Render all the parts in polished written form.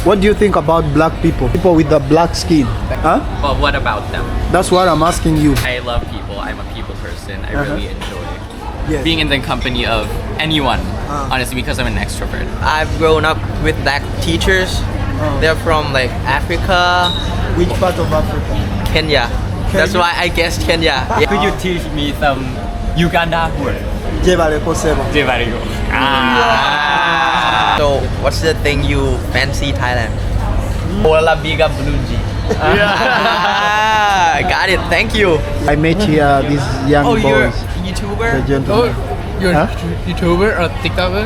What do you think about black people? People with the black skin. Huh? But what about them? That's what I'm asking you. I love people. I'm a people person. I really enjoy Yes. being in the company of anyone, honestly, because I'm an extrovert. I've grown up with black teachers. They're from like Africa, Which part of Africa? Kenya. That's why I guessed Kenya. Yeah. Could you teach me some Uganda word? Very good. So what's the thing you fancy Thailand? Ola biga blunji. Got it. Thank you. I met here these young Oh, you're boys. a The YouTuber? gentleman. You're Huh? YouTuber or TikToker?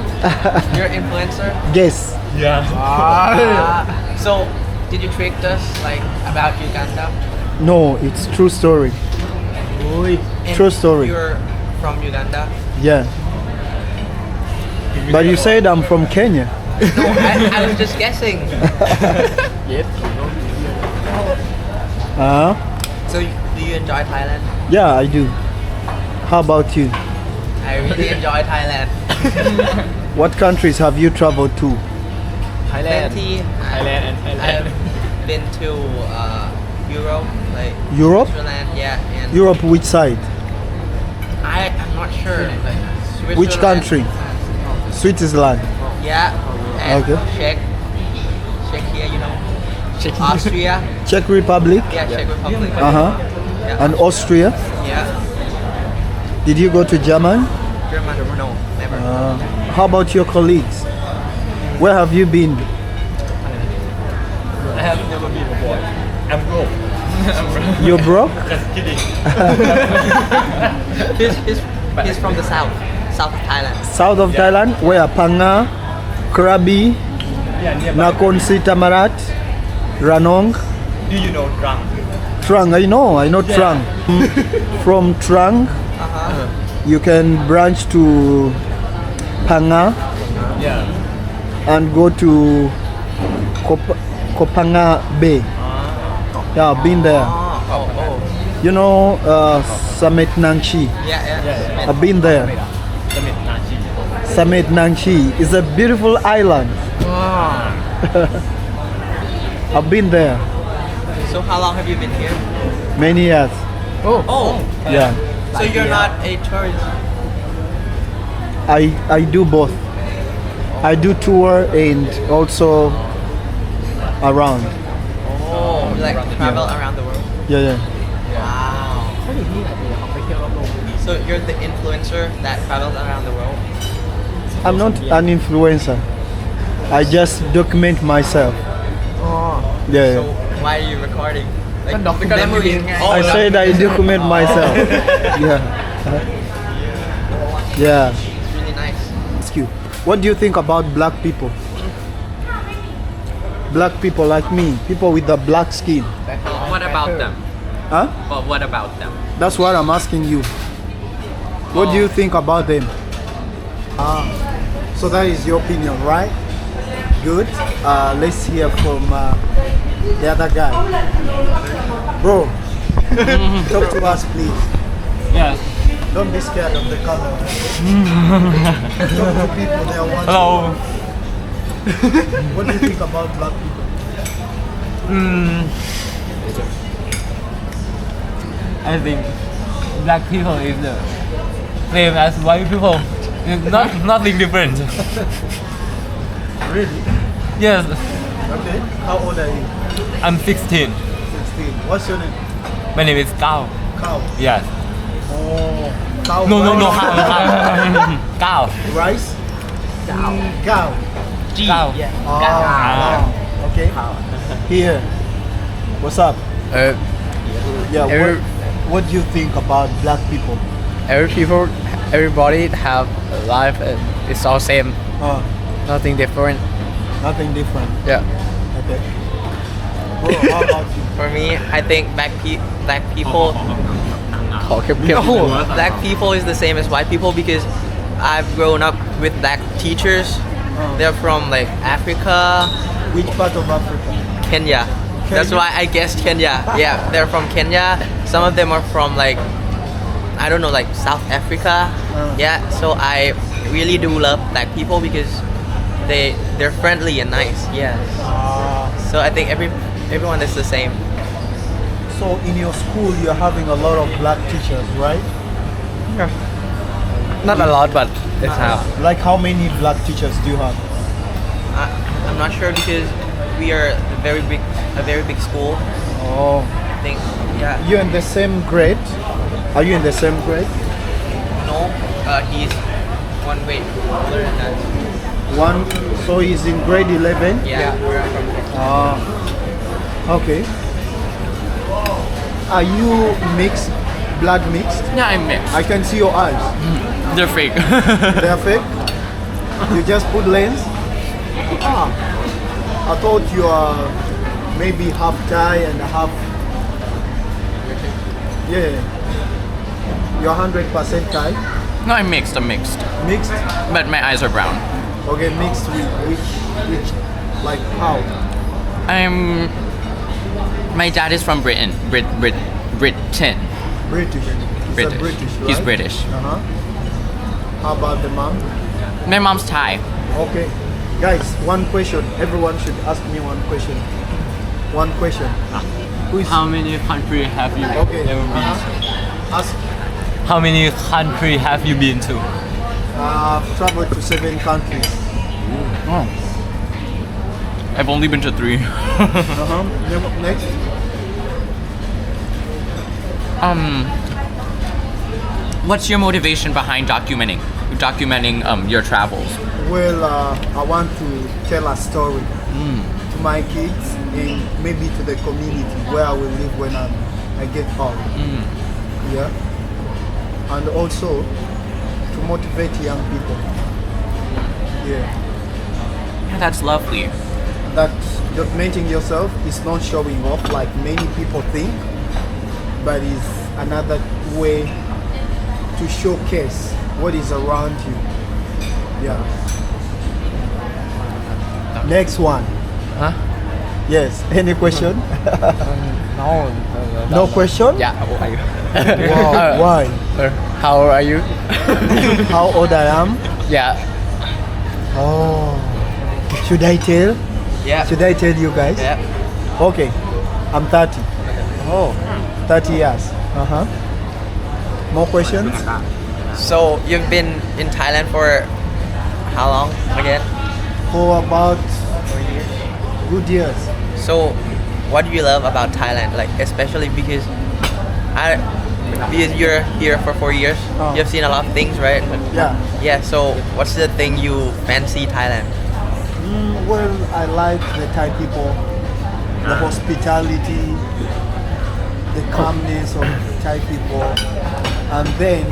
You're an influencer? Guess. So did you trick us like about Uganda? No, it's true story. And True story. You're from Uganda? Yeah. But you said I'm from Kenya. No, I was just guessing. So do you enjoy Thailand? Yeah, I do. How about you? I really enjoy Thailand. What countries have you traveled to? Plenty. I've been to Europe, like Europe? Switzerland, yeah, and Europe, which side? I'm not sure. Like Which Switzerland, country? Switzerland. Yeah, and Okay. Czechia, you know, Austria, Czech Republic. yeah, Czech Republic. Uh-huh. Yeah. And Austria. Yeah, Did you go to German? German, no, never. How about your colleagues? Where have you been? I have never been abroad. I'm broke. You're broke? Just kidding. He's from the south of Thailand. South of Thailand? Where? Panga, Krabi, Nakhon Si Thammarat, Ranong, Do you know drunk? Trang. I know Trang. From Trang, you can branch to Panga Yeah. and go to Kopanga Bay. Yeah, I've been there. Oh. You know Samet Nangshi? Yeah. I've been there. Samet Nangshi is a beautiful island. I've been there So how long have you been here? many years. Oh, Yeah, so you're not a tourist. I do both. I do tour and also around. Oh, you like travel around the world. Yeah. Wow. So you're the influencer that travels around the world. I'm not an influencer. I just document myself. Yeah. So why are you recording? Like documentary. I said I document myself. Yeah. Yeah. It's really nice. Ask you, what do you think about black people? Black people like me, people with the black skin. What about them? Huh? But what about them? That's what I'm asking you. What do you think about them? So that is your opinion, right? Good. Let's hear from the other guy. Bro, talk to us, please. Yes. Don't be scared of the camera. Talk to people there watching. Hello. What do you think about black people? I think black people is the same as white people. It's nothing different. Really? Yes, Okay. How old are you? I'm 16. 16. What's your name? My name is Gao. Cow. Yes. Oh. Cow. No, rice. Gao. Gao. Rice? Cow. G. Gao. Yeah. Oh, wow. Okay. Here. What's up? Yeah. What do you think about black people? Everybody have a life and it's all same, nothing different. Nothing different. Yeah. Okay. Bro, how about you? For me, I think black people. No. Black people is the same as white people because I've grown up with black teachers. They're from like Africa, Which part of Africa? Kenya. That's why I guessed Kenya. Yeah, they're from Kenya. Some of them are from like, I don't know, like South Africa. Yeah, so I really do love black people because they're friendly and nice. Yes. So I think everyone is the same. So in your school, you're having a lot of black teachers, right? Not a lot, but it's how. Like how many black teachers do you have? I'm not sure because we are a very big school. Oh, I think yeah. you're in the same grade? Are you in the same grade? No, he's one grade older than us. One, so he's in grade 11? Yeah, we're from Ah, okay. Are you mixed, blood mixed? Yeah, I'm mixed. I can see your eyes. They're fake. They are fake? You just put lens? Ah, I thought you are maybe half Thai and half... Yeah. You're 100% Thai? No, I'm mixed. Mixed. But my eyes are brown. Okay, mixed with which, like how? My dad is from Britain. Britain. British. He's British. a British, right? He's British. Uh-huh. How about the mom? My mom's Thai. Okay. Guys, one question. Everyone should ask me one question. One question. Who is... How many countries have you Okay. ever been Uh-huh. Ask. to? How many countries have you been to? I've traveled to 7 countries. Oh. I've only been to 3. Uh-huh. Next. What's your motivation behind documenting your travels? Well, I want to tell a story to my kids and maybe to the community where I will live when I get home. Yeah. And also to motivate young people. Yeah. Yeah, that's lovely. That documenting yourself is not showing off like many people think, but is another way to showcase what is around you. Yeah. Next one. Huh? Yes. Any question? No. No question? Yeah. Wow. Why? How old are you? How old I am? Yeah. Oh. Should I tell? Yeah. Should I tell you guys? Yeah. Okay. I'm 30. Oh. 30 years. Uh-huh. More questions? So you've been in Thailand for how long again? For about good years. So what do you love about Thailand? Like especially because you're here for 4 years. Oh. You've seen a lot of things, right? Yeah. Yeah. So what's the thing you fancy Thailand? Well, I like the Thai people, the hospitality, the calmness of Thai people, and then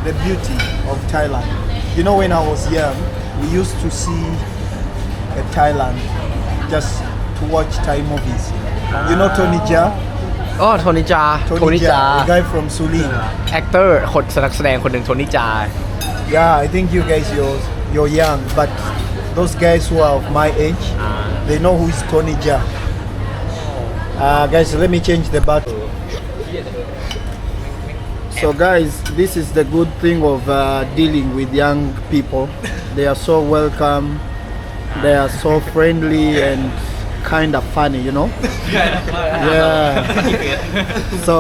the beauty of Thailand. You know, when I was young, we used to see Thailand just to watch Thai movies. You know Tony Jaa? อ๋อโทนิจา Tony Jaa, the guy from Sulin. แอคเตอร์คนนักแสดงคนหนึ่งโทนิจา Yeah, I think you guys, you're young, but those guys who are of my age, they know who is Tony Jaa. Guys, let me change the battle. So guys, this is the good thing of dealing with young people. They are so welcome, they are so friendly and kind of funny, you know? Yeah. So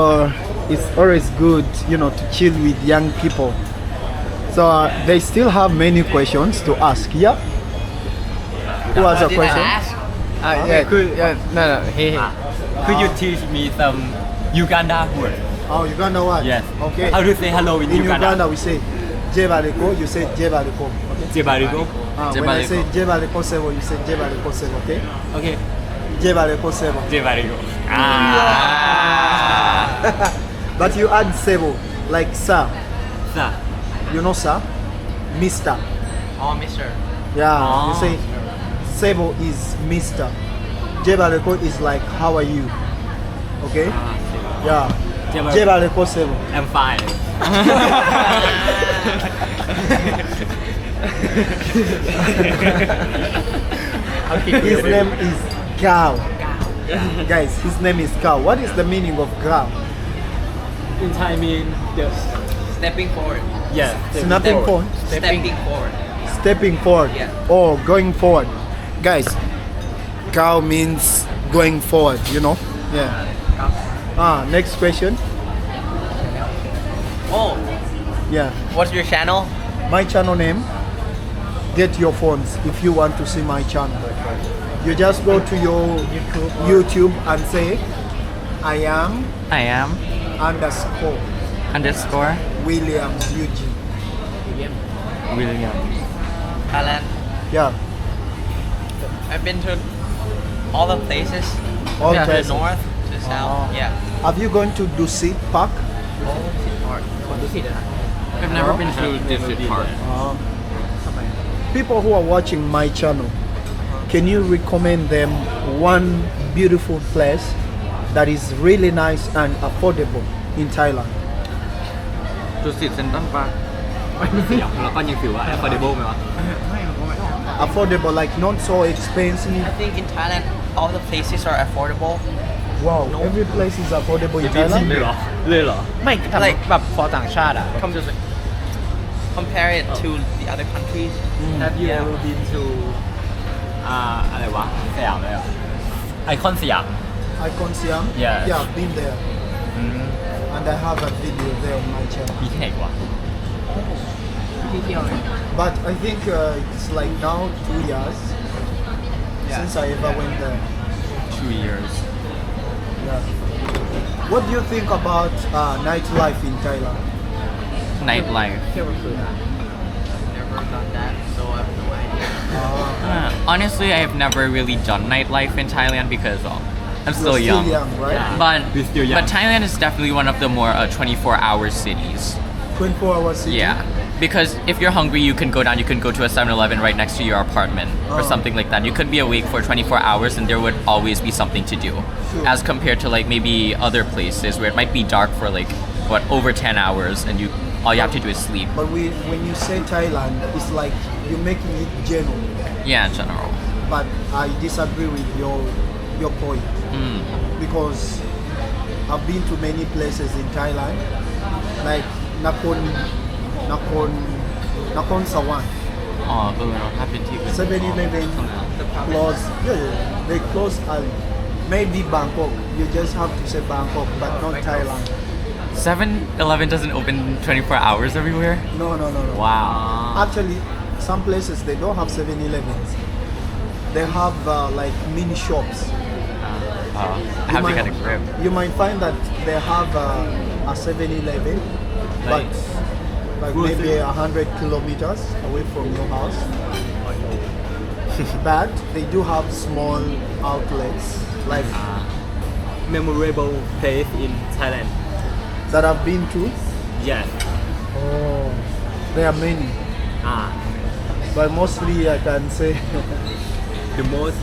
it's always good, you know, to chill with young people. So they still have many questions to ask. Yeah? Who has a question? No, he Could you teach me some Uganda word? Oh, Uganda what? Yes. Okay. How to say hello in In Uganda? Uganda we say Jebaleko, you say Jebaleko. Okay? Jebarigo. When I say Jebaleko Sebo, you say Jebaleko Sebo, okay? Okay. Jebaleko Sebo. Jebarigo. But you add Sebo, like Sir. Sa. You know Sir? Mister. Oh, Mister. Yeah, Oh. you say Sebo is Mister. Jebaleko is like how are you? Okay? Yeah. Jebaleko Sebo. I'm fine. His name is Gao. Guys, his name is Gao. What is the meaning of Gao? In Thai mean yes. Stepping forward. Yes. Snapping phone. Stepping forward. Stepping forward. Yeah. Or going forward. Guys, Cow means going forward, you know. Yeah. Next question. Oh, Yeah. what's your channel? My channel name. Get your phones if you want to see my channel. You just go to your YouTube and say, I am underscore Williams Eugene. William. Thailand. Yeah. I've been to all the places. All to places. the north, to south. Yeah. Have you gone to Dusit Park? I've never been to District Park. People who are watching my channel, can you recommend them one beautiful place that is really nice and affordable in Thailand? ดูสิเซ็นทรัลปาร์คสยามแล้วก็ยังถือว่า affordable ไหมวะ Affordable, like not so expensive. I think in Thailand, all the places are affordable. Wow, every place is affordable in Thailand. เลยเหรอ ไม่ทำแบบพอต่างชาติอ่ะ Compare it to the other countries. Have you ever been to อะไรวะสยามเลยเหรอ ไอคอนสยาม Icon Siam? Yeah. Yeah, I've been there. And I have a video there on my channel. มีที่ไหนวะ But I think it's like now 2 years since I ever went there. 2 years Yeah. What do you think about nightlife in Thailand? nightlife Never done that, so I have no idea. honestly I have never really done nightlife in Thailand because I'm still You're young. still young, right? But We're still young. but Thailand is definitely one of the more 24-hour cities. 24 hours city? Yeah, because if you're hungry, you can go down. You can go to a 7-Eleven right next to your apartment or something like that. You could be awake for 24 hours, and there would always be something to do, Sure. as compared to like maybe other places where it might be dark for like over 10 hours, and all you have to do is sleep. But when you say Thailand, it's like you're making it general. Yeah, in general. But I disagree with your point. Because I've been to many places in Thailand, like Nakhon Sawan. อ๋อเราถ้าเป็นที่อื่น 7-Eleven close. Yeah, they close early. Maybe Bangkok. You just have to say Bangkok, but not Thailand. 7-Eleven doesn't open 24 hours everywhere. No. Wow. Actually, some places they don't have 7-Elevens. They have like mini shops. I have to get a grip. You might find that they have a 7-Eleven, but like maybe 100 kilometers away from your house. But they do have small outlets like memorable place in Thailand that I've been to. yes Oh, there are many, but mostly I can say the most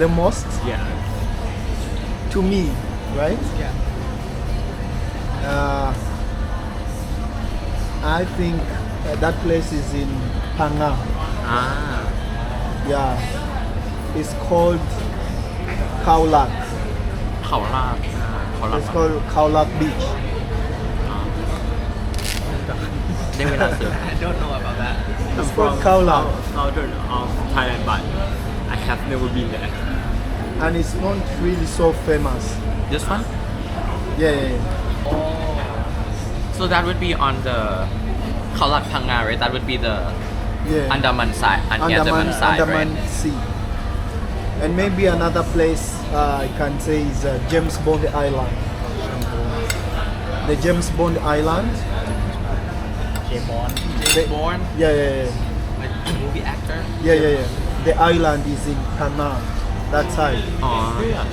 the most yeah to me, right? I think that place is in Phang. Yeah, it's called Khao Lak. เขาลาก It's called Khao Lak Beach. ได้เวลาเสิร์ฟ I don't know about that. It's called Khao Lak, southern of Thailand but I have never been there and it's not really so famous. This one? Yeah. So that would be on the Khalak Phanga, right? That would be the Yeah. Andaman side, Andaman side, Andaman right? Sea. And maybe another place I can say is James Bond Island. The James Bond Island. Born, Yeah. like movie actor. Yeah. The island is in Kana, that side. อ๋อ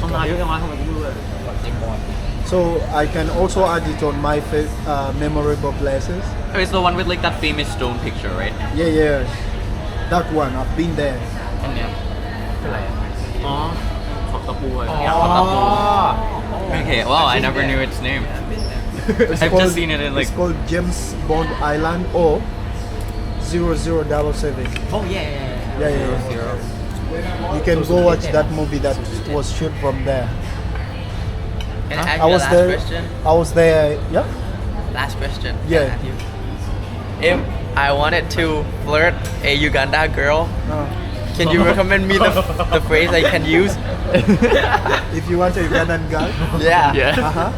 ต้องมาเยอะจังวะทำไมไม่รู้เลย So I can also add it on my memorable places. Oh, it's the one with like that famous stone picture, right? Yeah. That one, I've been there. อันเนี้ยคืออะไร อ๋อของตะปูอะ Okay, wow, I never knew its name. It's I've just seen it in like It's called James Bond Island or 0077. Oh yeah. Yeah. You can go watch that movie that was shot from there. Can I ask I you was the last there. question? I was there. Yeah. Last question. Yeah. Can I ask you? If I wanted to flirt a Uganda girl, Can you recommend me the phrase I can use? If you want a Ugandan girl, Yeah. uh-huh.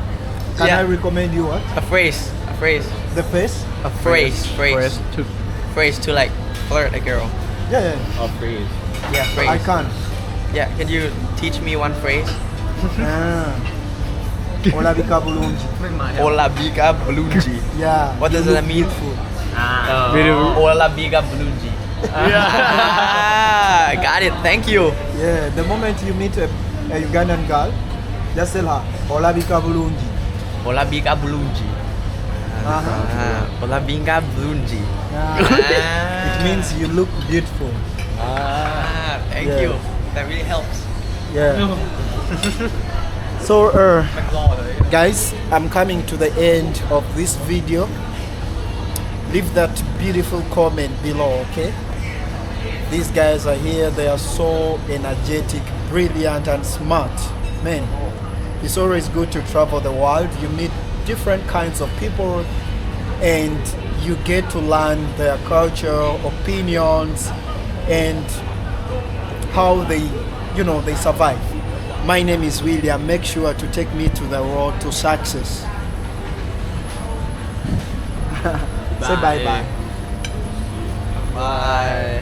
Can Yeah. I recommend you what? A phrase. The face? A phrase. to Phrase to like flirt a girl. Yeah, yeah. a phrase. Yeah, phrase. I can't. Yeah, can you teach me one phrase? Ah. Ola bika bulungi. Ola biga blunji. Yeah. What does you that look mean? beautiful. Ola biga blunji. Ah, got it. Thank you. Yeah, the moment you meet a Ugandan girl, just tell her, Ola bika bulungi. Ola biga blunji. Uh-huh. Ola biga blunji. It means you look beautiful. Thank Yeah. you. That really helps. Yeah. So, guys, I'm coming to the end of this video. Leave that beautiful comment below, okay? These guys are here. They are so energetic, brilliant, and smart. Man, it's always good to travel the world. You meet different kinds of people and you get to learn their culture, opinions, and how they survive. My name is William. Make sure to take me to the road to success. Say bye-bye. Bye.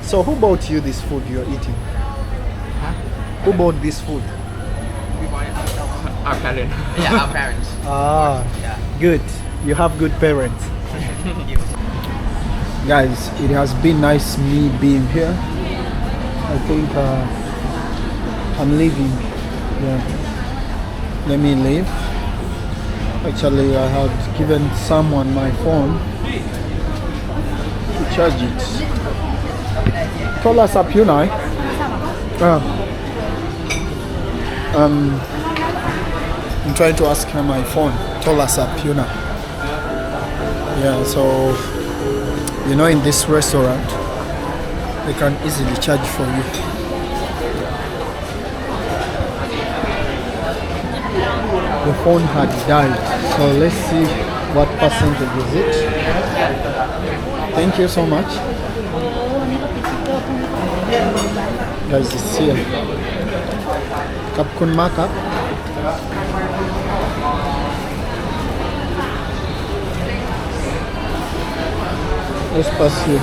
So who bought you this food you're eating? Who bought this food? Our parents. Yeah, our parents. Ah, Yeah. good. You have good parents. Guys, it has been nice me being here. I think I'm leaving. Yeah. Let me leave. Actually, I had given someone my phone to charge it. Tola sap you know. I'm trying to ask her my phone. Tola sap you know. Yeah, so in this restaurant they can easily charge for you. The phone had died, so let's see what percentage is it. Thank you so much. Guys, it's here. Kapkun Maka. Let's pass here.